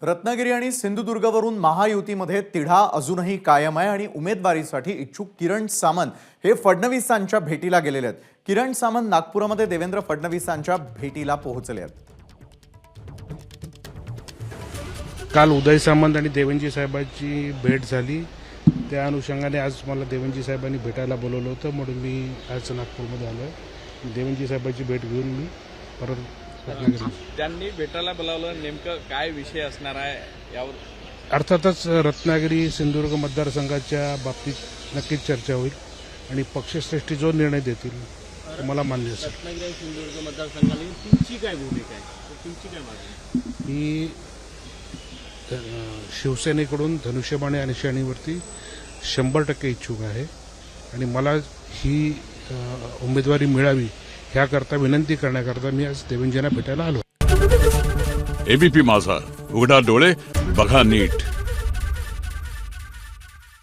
रत्नागिरी आणि सिंधुदुर्गवरून महायुतीमध्ये तिढा अजूनही कायम आहे आणि उमेदवारीसाठी इच्छुक किरण सामंत हे फडणवीसांच्या भेटीला गेलेले आहेत। किरण सामंत नागपुरामध्ये देवेंद्र फडणवीसांच्या भेटीला पोहोचले आहेत। काल उदय सामंत आणि देवेंजी साहेबांची भेट झाली, त्या अनुषंगाने आज मला देवेंजी साहेबांनी भेटायला बोलवलं होतं, म्हणून मी आज नागपूरमध्ये आलो आहे। देवेंजी साहेबांची भेट घेऊन मी परत त्यांनी भेटायला बोलावलं, नेमकं काय विषय असणार आहे यावर? अर्थातच रत्नागिरी सिंधुदुर्ग मतदारसंघाच्या बाबतीत नक्कीच चर्चा होईल आणि पक्षश्रेष्ठी जो निर्णय देतील मला मान्य असेल। रत्नागिरी सिंधुदुर्ग मतदारसंघाला तुमची काय भूमिका आहे, तुमची काय मागणी? मी शिवसेनेकडून धनुष्यबाण या निशाणीवरती 100% इच्छुक आहे आणि मला ही उमेदवारी मिळावी ह्याकरता विनंती करण्याकरता मी आज देवेंजींना भेटायला आलो। एबीपी माझा, उघडा डोळे बघा नीट।